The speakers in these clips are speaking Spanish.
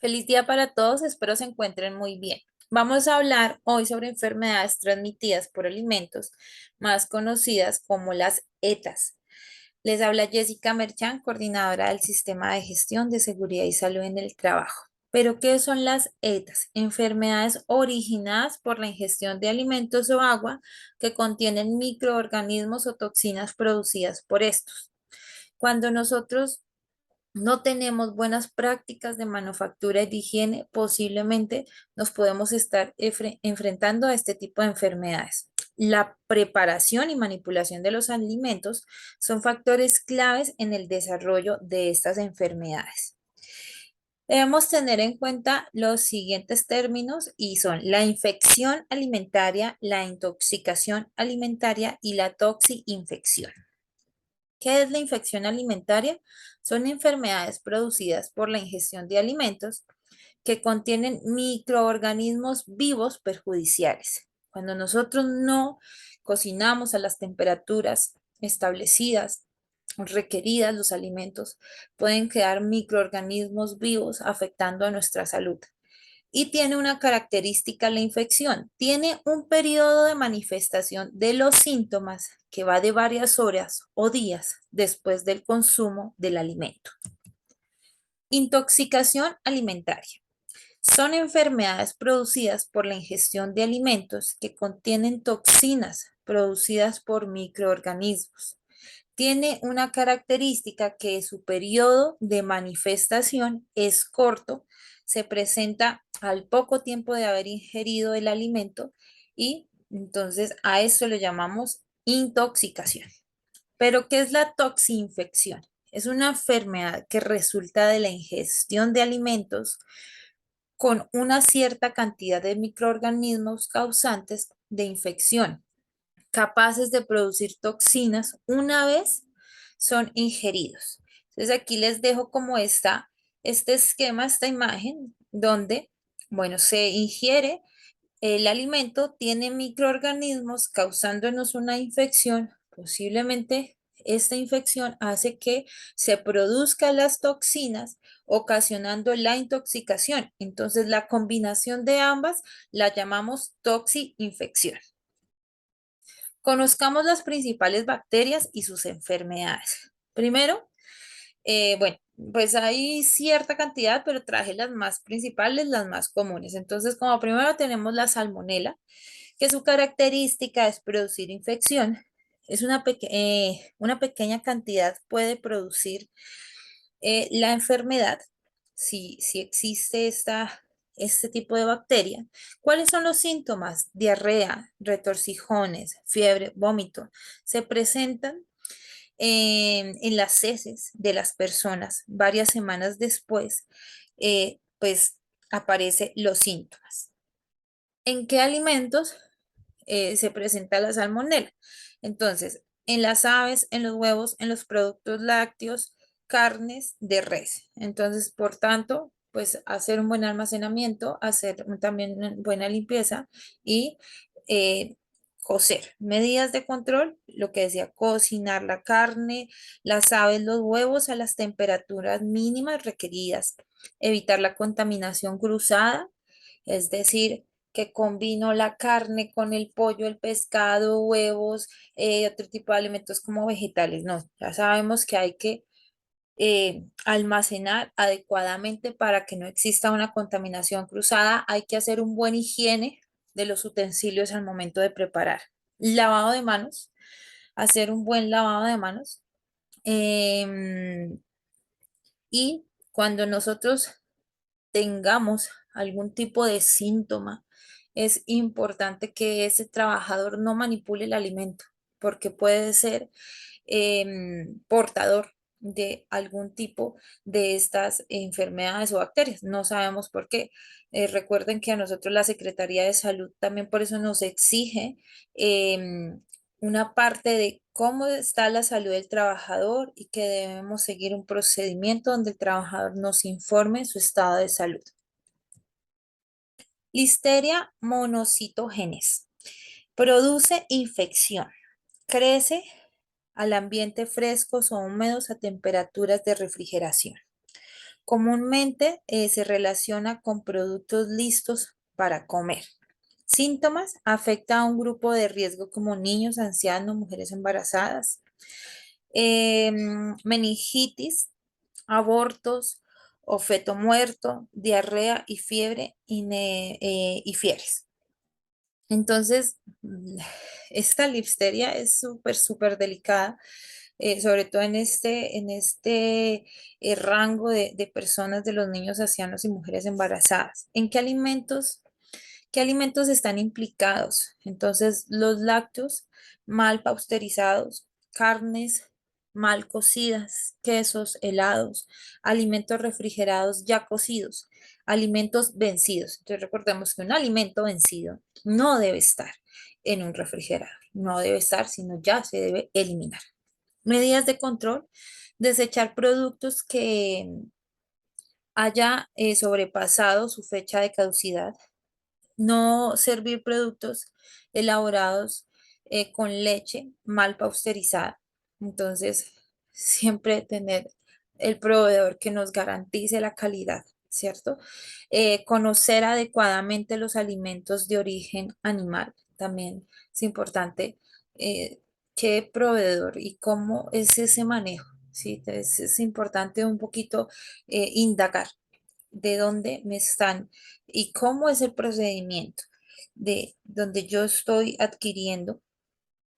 Feliz día para todos, espero se encuentren muy bien. Vamos a hablar hoy sobre enfermedades transmitidas por alimentos, más conocidas como las ETAs. Les habla Jessica Merchan, coordinadora del Sistema de Gestión de Seguridad y Salud en el Trabajo. ¿Pero qué son las ETAs? Enfermedades originadas por la ingestión de alimentos o agua que contienen microorganismos o toxinas producidas por estos. Cuando nosotros no tenemos buenas prácticas de manufactura y de higiene, posiblemente nos podemos estar enfrentando a este tipo de enfermedades. La preparación y manipulación de los alimentos son factores claves en el desarrollo de estas enfermedades. Debemos tener en cuenta los siguientes términos y son la infección alimentaria, la intoxicación alimentaria y la toxinfección. ¿Qué es la infección alimentaria? Son enfermedades producidas por la ingestión de alimentos que contienen microorganismos vivos perjudiciales. Cuando nosotros no cocinamos a las temperaturas establecidas, requeridas, los alimentos pueden quedar microorganismos vivos afectando a nuestra salud. Y tiene una característica la infección. Tiene un periodo de manifestación de los síntomas que va de varias horas o días después del consumo del alimento. Intoxicación alimentaria. Son enfermedades producidas por la ingestión de alimentos que contienen toxinas producidas por microorganismos. Tiene una característica que su periodo de manifestación es corto, se presenta al poco tiempo de haber ingerido el alimento y entonces a eso lo llamamos intoxicación. Pero ¿qué es la toxinfección? Es una enfermedad que resulta de la ingestión de alimentos con una cierta cantidad de microorganismos causantes de infección, capaces de producir toxinas una vez son ingeridos. Entonces aquí les dejo como este esquema, esta imagen, donde, bueno, se ingiere el alimento, tiene microorganismos causándonos una infección, posiblemente esta infección hace que se produzcan las toxinas, ocasionando la intoxicación. Entonces, la combinación de ambas la llamamos toxinfección. Conozcamos las principales bacterias y sus enfermedades. Primero, bueno, pues hay cierta cantidad, pero traje las más principales, las más comunes. Entonces, como primero tenemos la salmonela, que su característica es producir infección. Es una pequeña cantidad puede producir la enfermedad si existe este tipo de bacteria. ¿Cuáles son los síntomas? Diarrea, retorcijones, fiebre, vómito. Se presentan en las heces de las personas varias semanas después, pues aparecen los síntomas. ¿En qué alimentos se presenta la salmonela? Entonces, en las aves, en los huevos, en los productos lácteos, carnes de res. Entonces, por tanto, pues hacer un buen almacenamiento, hacer también una buena limpieza y eh, cocer. Medidas de control, lo que decía, cocinar la carne, las aves, los huevos a las temperaturas mínimas requeridas. Evitar la contaminación cruzada, es decir, que combino la carne con el pollo, el pescado, huevos, otro tipo de alimentos como vegetales. No, ya sabemos que hay que almacenar adecuadamente para que no exista una contaminación cruzada. Hay que hacer un buen higiene de los utensilios al momento de preparar. Lavado de manos, hacer un buen lavado de manos. Y cuando nosotros tengamos algún tipo de síntoma, es importante que ese trabajador no manipule el alimento, porque puede ser portador de algún tipo de estas enfermedades o bacterias. No sabemos por qué. Recuerden que a nosotros la Secretaría de Salud también por eso nos exige una parte de cómo está la salud del trabajador y que debemos seguir un procedimiento donde el trabajador nos informe su estado de salud. Listeria monocytogenes. Produce infección. Crece al ambiente frescos o húmedos a temperaturas de refrigeración. Comúnmente se relaciona con productos listos para comer. Síntomas: afecta a un grupo de riesgo como niños, ancianos, mujeres embarazadas. Meningitis, abortos o feto muerto, diarrea y fiebre y fiebres. Entonces, esta listeria es súper, súper delicada, sobre todo en este rango de personas, de los niños, ancianos y mujeres embarazadas. ¿En qué alimentos están implicados? Entonces, los lácteos mal pasteurizados, carnes mal cocidas, quesos, helados, alimentos refrigerados ya cocidos, alimentos vencidos. Entonces, recordemos que un alimento vencido no debe estar en un refrigerador, no debe estar, sino ya se debe eliminar. Medidas de control: desechar productos que haya sobrepasado su fecha de caducidad, no servir productos elaborados con leche mal pasteurizada. Entonces, siempre tener el proveedor que nos garantice la calidad, ¿cierto? Conocer adecuadamente los alimentos de origen animal. También es importante qué proveedor y cómo es ese manejo, ¿sí? Entonces, es importante un poquito indagar de dónde me están y cómo es el procedimiento de donde yo estoy adquiriendo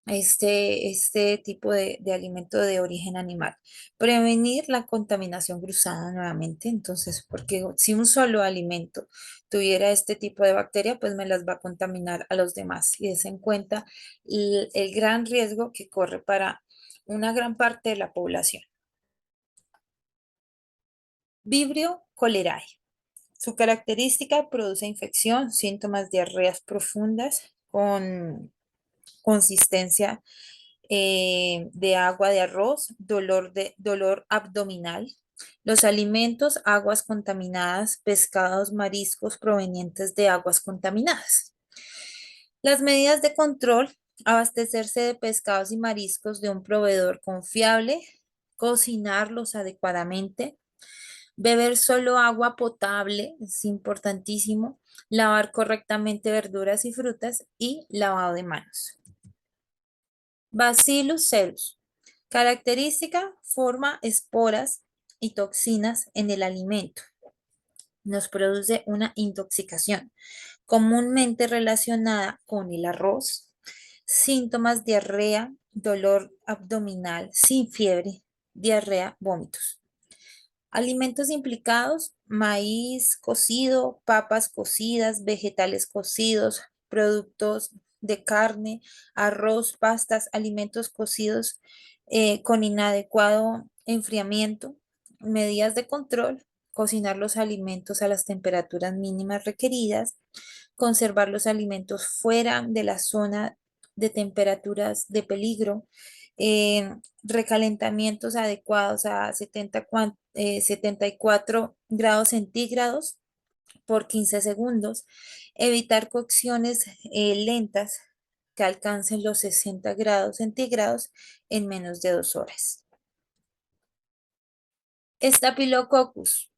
este tipo de alimento de origen animal. Prevenir la contaminación cruzada nuevamente, entonces, porque si un solo alimento tuviera este tipo de bacteria, pues me las va a contaminar a los demás. Y des en cuenta el gran riesgo que corre para una gran parte de la población. Vibrio cholerae. Su característica: produce infección, síntomas, diarreas profundas con consistencia de agua de arroz, dolor abdominal. Los alimentos: aguas contaminadas, pescados, mariscos provenientes de aguas contaminadas. Las medidas de control: abastecerse de pescados y mariscos de un proveedor confiable, cocinarlos adecuadamente, beber solo agua potable, es importantísimo, lavar correctamente verduras y frutas y lavado de manos. Bacillus cereus. Característica: forma esporas y toxinas en el alimento. Nos produce una intoxicación, comúnmente relacionada con el arroz. Síntomas: diarrea, dolor abdominal sin fiebre, diarrea, vómitos. Alimentos implicados: maíz cocido, papas cocidas, vegetales cocidos, productos de carne, arroz, pastas, alimentos cocidos con inadecuado enfriamiento. Medidas de control: cocinar los alimentos a las temperaturas mínimas requeridas, conservar los alimentos fuera de la zona de temperaturas de peligro, recalentamientos adecuados a 74 grados centígrados por 15 segundos, evitar cocciones lentas que alcancen los 60 grados centígrados en menos de 2 horas. Staphylococcus.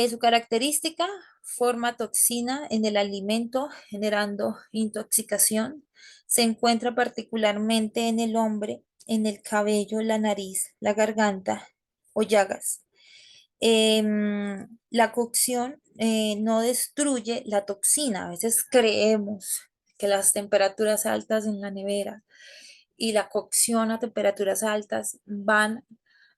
Su característica: forma toxina en el alimento generando intoxicación. Se encuentra particularmente en el hombre, en el cabello, la nariz, la garganta o llagas. La cocción no destruye la toxina. A veces creemos que las temperaturas altas en la nevera y la cocción a temperaturas altas van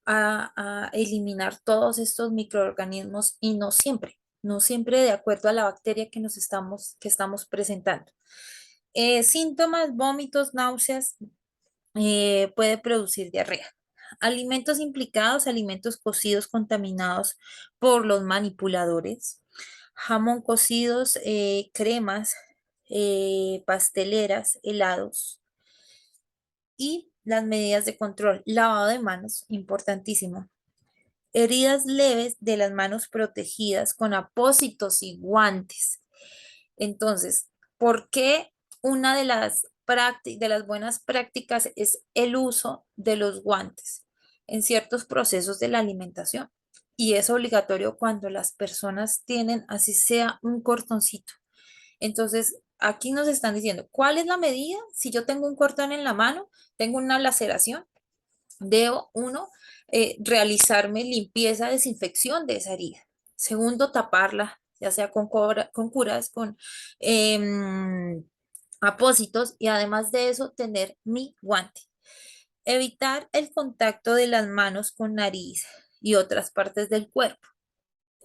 a eliminar todos estos microorganismos y no siempre de acuerdo a la bacteria que estamos presentando. Síntomas: vómitos, náuseas, puede producir diarrea. Alimentos implicados: alimentos cocidos contaminados por los manipuladores, jamón cocidos, cremas, pasteleras, helados. Y las medidas de control: lavado de manos, importantísimo. Heridas leves de las manos protegidas con apósitos y guantes. Entonces, ¿por qué una de las buenas prácticas es el uso de los guantes en ciertos procesos de la alimentación? y es obligatorio cuando las personas tienen, así sea, un cortoncito. Entonces, aquí nos están diciendo, ¿cuál es la medida? Si yo tengo un cortón en la mano, tengo una laceración, debo, uno, realizarme limpieza, desinfección de esa herida. Segundo, taparla, ya sea con curas, con apósitos, y además de eso, tener mi guante. Evitar el contacto de las manos con nariz y otras partes del cuerpo.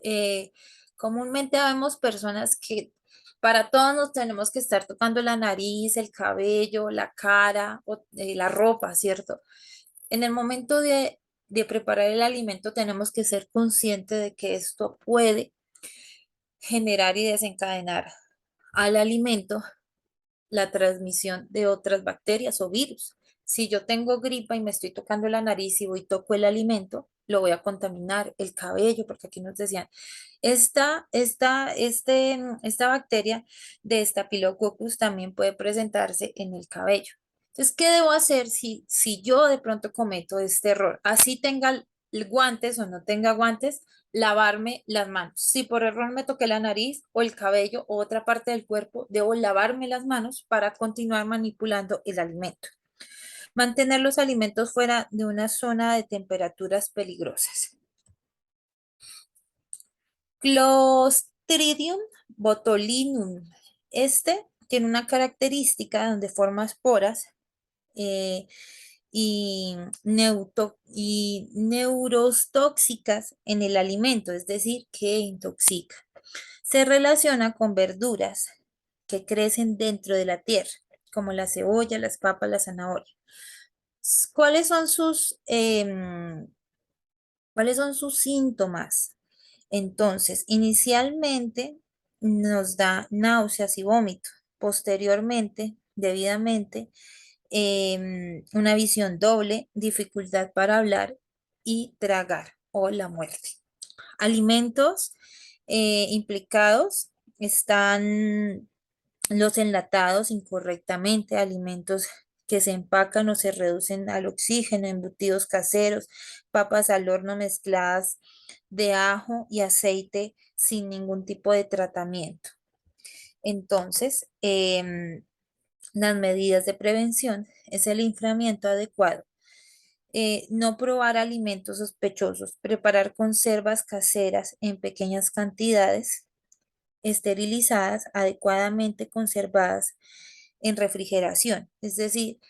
eh, Comúnmente vemos personas que para todos nos tenemos que estar tocando la nariz, el cabello, la cara, la ropa, ¿cierto? En el momento de preparar el alimento tenemos que ser conscientes de que esto puede generar y desencadenar al alimento la transmisión de otras bacterias o virus. Si yo tengo gripa y me estoy tocando la nariz y voy y toco el alimento, lo voy a contaminar, el cabello, porque aquí nos decían, esta bacteria de Staphylococcus también puede presentarse en el cabello. Entonces, ¿qué debo hacer si yo de pronto cometo este error? Así tenga guantes o no tenga guantes, lavarme las manos. Si por error me toqué la nariz o el cabello o otra parte del cuerpo, debo lavarme las manos para continuar manipulando el alimento. Mantener los alimentos fuera de una zona de temperaturas peligrosas. Clostridium botulinum. Este tiene una característica donde forma esporas eh, y neurotóxicas en el alimento, es decir, que intoxica. Se relaciona con verduras que crecen dentro de la tierra, como la cebolla, las papas, la zanahoria. ¿Cuáles son cuáles son sus síntomas? Entonces, inicialmente nos da náuseas y vómito. Posteriormente, debidamente, una visión doble, dificultad para hablar y tragar o la muerte. Alimentos implicados están los enlatados incorrectamente, alimentos que se empacan o se reducen al oxígeno, embutidos caseros, papas al horno mezcladas de ajo y aceite sin ningún tipo de tratamiento. Entonces, las medidas de prevención es el enfriamiento adecuado, no probar alimentos sospechosos, preparar conservas caseras en pequeñas cantidades, esterilizadas, adecuadamente conservadas en refrigeración. Es decir,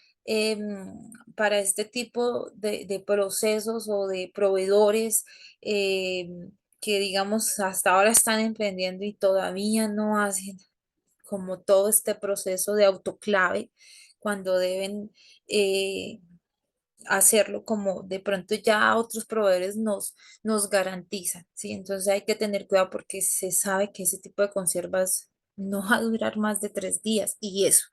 para este tipo de procesos o de proveedores que digamos hasta ahora están emprendiendo y todavía no hacen como todo este proceso de autoclave cuando deben hacerlo como de pronto ya otros proveedores nos garantizan, ¿sí? Entonces hay que tener cuidado porque se sabe que ese tipo de conservas no va a durar más de 3 días y eso.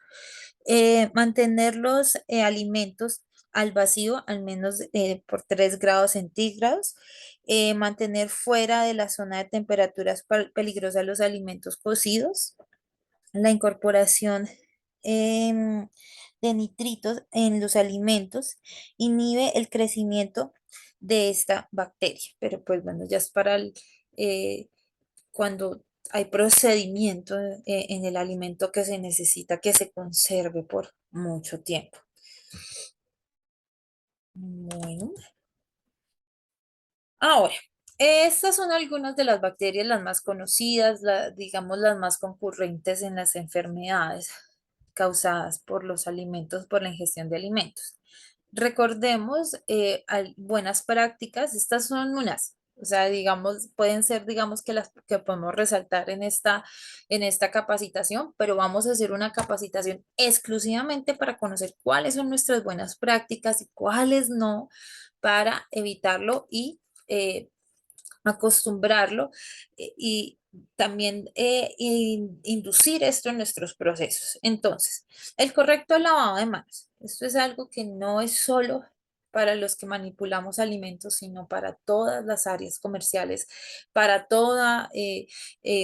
Mantener los alimentos al vacío al menos por 3 grados centígrados. Mantener fuera de la zona de temperaturas peligrosas los alimentos cocidos. La incorporación de nitritos en los alimentos inhibe el crecimiento de esta bacteria, pero pues bueno, ya es para eh, cuando hay procedimiento en el alimento que se necesita que se conserve por mucho tiempo. Bueno, ahora, estas son algunas de las bacterias, las más conocidas, digamos las más concurrentes en las enfermedades causadas por los alimentos, por la ingestión de alimentos. Recordemos buenas prácticas, estas son unas, o sea, digamos, pueden ser, digamos, que las que podemos resaltar en esta capacitación, pero vamos a hacer una capacitación exclusivamente para conocer cuáles son nuestras buenas prácticas y cuáles no, para evitarlo y acostumbrarlo y también inducir esto en nuestros procesos. Entonces, el correcto lavado de manos. Esto es algo que no es solo para los que manipulamos alimentos, sino para todas las áreas comerciales, para toda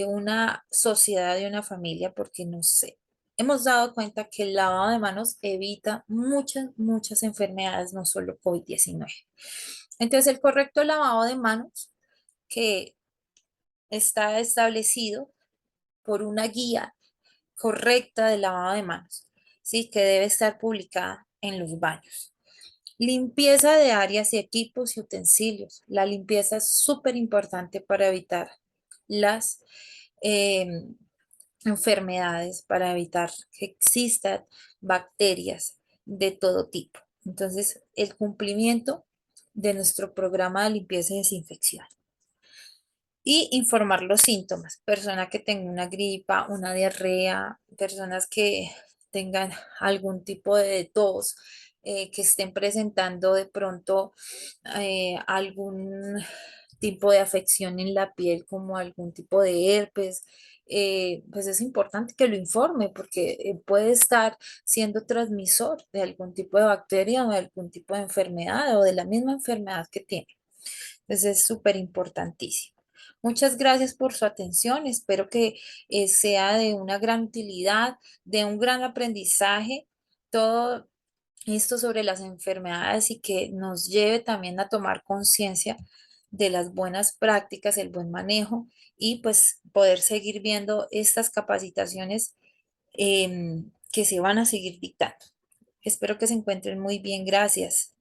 una sociedad y una familia, porque no sé. Hemos dado cuenta que el lavado de manos evita muchas enfermedades, no solo COVID-19. Entonces, el correcto lavado de manos que está establecido por una guía correcta de lavado de manos, ¿sí? Que debe estar publicada en los baños. Limpieza de áreas y equipos y utensilios. La limpieza es súper importante para evitar las enfermedades, para evitar que existan bacterias de todo tipo. Entonces, el cumplimiento de nuestro programa de limpieza y desinfección. Y informar los síntomas. Persona que tenga una gripa, una diarrea, personas que tengan algún tipo de tos, que estén presentando de pronto algún tipo de afección en la piel, como algún tipo de herpes. Pues es importante que lo informe porque puede estar siendo transmisor de algún tipo de bacteria o de algún tipo de enfermedad o de la misma enfermedad que tiene. Entonces es súper importantísimo. Muchas gracias por su atención. Espero que sea de una gran utilidad, de un gran aprendizaje, todo esto sobre las enfermedades y que nos lleve también a tomar conciencia de las buenas prácticas, el buen manejo y pues poder seguir viendo estas capacitaciones que se van a seguir dictando. Espero que se encuentren muy bien. Gracias.